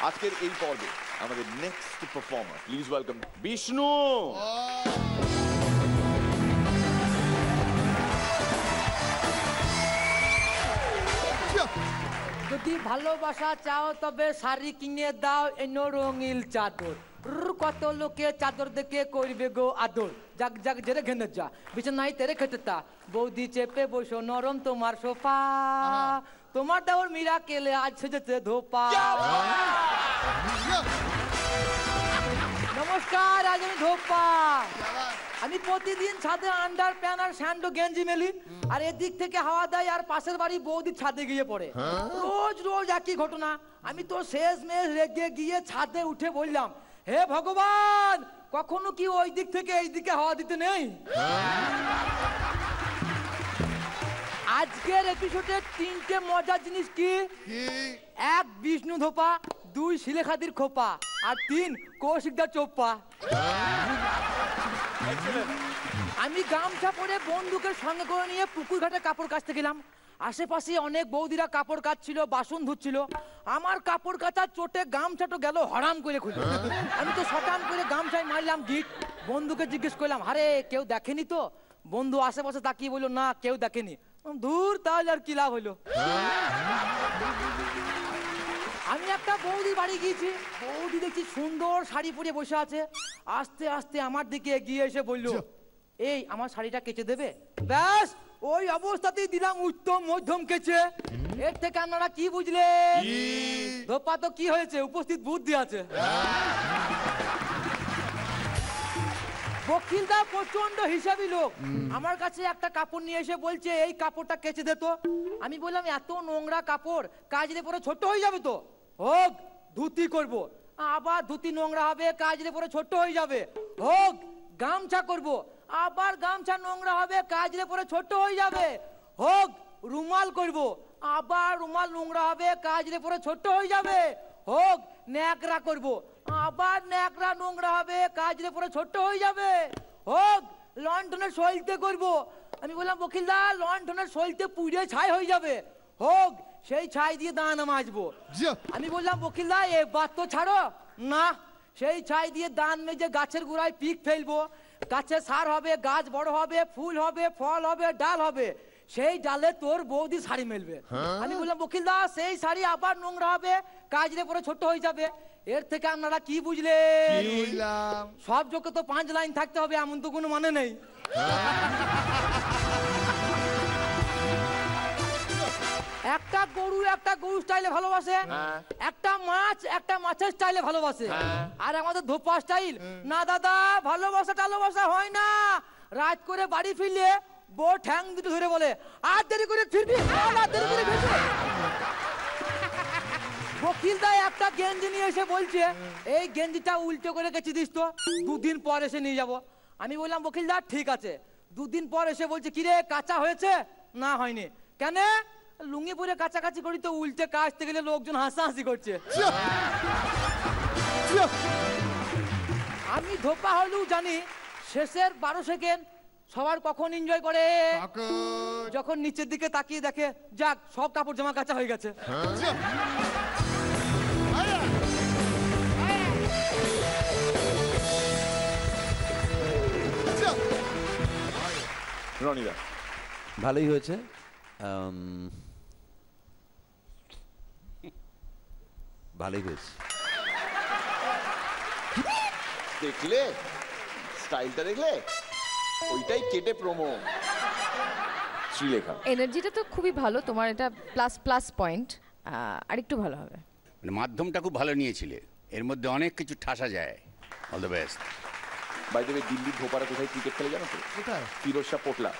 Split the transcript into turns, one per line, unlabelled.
আজকের এই পর্বে আমাদের next performer, please welcome Vishnu.
যদি ভালোবাসা চাও তবে শাড়ি কিনে দাও এনো রঙিল চাদর। কত লোকে চাদর দেখে করবে গো আদর। জাগ জাগ জেরে ঘেনে যা বিছানায় তেরে খেতেতা বৌদি চেপে বসো নরম তোমার সোফা। তোমার দেওর মীরা কেলে আজ সেজেছে ধোপা। নমস্কার, আজ আমি ধোপা। আমি প্রতিদিন ছাদে আন্ডার প্যান্ট আর স্যান্ডো গেঞ্জি মেলি, আর এদিক থেকে হাওয়া দেয় আর পাশের বাড়ি বৌদি ছাদে গিয়ে পড়ে। রোজ রোজ একই ঘটনা। আমি তো শেষ মেশ রেগে গিয়ে ছাদে উঠে বললাম, হে ভগবান, কখনো কি ওই দিক থেকে এই দিকে হাওয়া দিতে নেই? আজকের এপিসোডে 3টে মজার জিনিস কি? 1 বিষ্ণু ধোপা, 2 শিলেখাদির খোপা, আর 3 কৌশিকদার চোপ্পা। আমি গামছা পরে বন্দুকের সঙ্গে করে নিয়ে পুকুর ঘাটে কাপড় কাচতে গেলাম। আশেপাশে অনেক বৌদিরা কাপড় কাচছিল, বাসন ধুচ্ছিল। আমার কাপড় কাচার চোটে গামছাটা গেল হরাম করে খুলে। আমি তো শটান করে গামছায় মারলাম গিট। বন্ধুকে জিজ্ঞেস করলাম, আরে কেউ দেখেনি তো? বন্ধু আশেপাশে তাকিয়ে বললো, না কেউ দেখেনি। দূর, তাহলে আর কি লাভ হলো। আমি একটা বৌদি বাড়ি গিয়েছি। বৌদি দেখছি সুন্দর শাড়ি পরে বসে আছে। আস্তে আস্তে আমার দিকে এগিয়ে এসে বলল, এই আমার শাড়িটা কেচে দেবে? ব্যাস ওই অবস্থাতেই দিলাম উত্তম মধ্যম কেচে। এর থেকে আপনারা কি বুঝলেন? ধোপা তো কি হয়েছে, উপস্থিত বুদ্ধি আছে। বকিলদা প্রচন্ড হিসাবি লোক। আমার কাছে একটা কাপড় নিয়ে এসে বলছে, এই কাপড়টা কেচে দে তো। আমি বললাম, এত নোংরা কাপড় কাচলে পরে ছোট হয়ে যাবে তো। হোক, ধুতি করব। আবার ধুতি নোংরা হবে, কাচলে পরে ছোট হয়ে যাবে। হোক, গামছা করব। আবার গামছা নোংরা হবে, কাচলে পরে ছোট হয়ে যাবে। হোক, রুমাল করব। আবার রুমাল নোংরা হবে, কাচলে পরে ছোট হয়ে যাবে। হোক, ন্যাকড়া করব। আবার ন্যাকড়া নোংরা হবে, কাচলে পরে ছোট হয়ে যাবে। হোক, লণ্ঠনের সইতে করব। আমি বললাম, বকিলদা লণ্ঠনের সইতে পুড়ে ছাই হয়ে যাবে। হোক, সেই ছাই দিয়ে দানা মাজবো। আমি বললাম, বকিলদা এবার তো ছাড়ো না। সেই ছাই দিয়ে দান মেজে গাছের গোড়ায় পিক ফেলবো। গাছে সার হবে, গাছ বড় হবে, ফুল হবে, ফল হবে, ডাল হবে। সেই ডালে তোর বৌদি শাড়ি মেলবে। আমি বললাম, বকিলদা সেই শাড়ি আবার নোংরা হবে, কাজলে পরে ছোট হয়ে যাবে। এর থেকে আপনারা কি বুঝলেন? সব যোগ্য তো 5 লাইন থাকতে হবে, এমন তো কোনো মানে নেই। একটা গরু স্টাইলে ভালোবাসে, একটা মাছের স্টাইলে ভালোবাসে। আর আমাদের ধোপা স্টাইল, না দাদা ভালোবাসা হয় না। রাত করে বাড়ি ফিরলে বউ ঠ্যাং দুটো ধরে বলে, আর দেরি করে ফিরবি। বকিলদা একটা গেঞ্জি নিয়ে এসে বলছে, এই গেঞ্জিটা উল্টো করে কেচে দিস তো, 2 দিন পর এসে নিয়ে যাব। আমি বললাম, বকিলদা ঠিক আছে। 2 দিন পর এসে বলছে, কিরে কাঁচা হয়েছে? না হয়নি। কেন? লুঙ্গি পরে কাছাকাছি করি তো উল্টে কাচতে গেলে লোকজন হাসাহাসি করছে। আমি ধোপা হলেও জানি শেষের 12 সেকেন্ড সবার কখন এনজয় করে, যখন নিচের দিকে তাকিয়ে দেখে যাক সব কাপড় জামা কাঁচা হয়ে গেছে।
রনিদা
ভালোই হয়েছে। ভালোই হয়েছে।
দেখলে স্টাইলটা, দেখলে ওইটাই কেটে প্রোমো। শ্রীলেখা
এনার্জিটা তো খুবই ভালো তোমার, এটা প্লাস পয়েন্ট। আর একটু ভালো হবে।
মানে মাধ্যমটা খুব ভালো নিয়েছিলে, এর মধ্যে অনেক কিছু ঠাসা যায়। All the best.
By the way, দিল্লির ধোপারা কোথায় ক্রিকেট খেলে জানো তো? কোথায়? ফিরোজ শাহ পোটলা।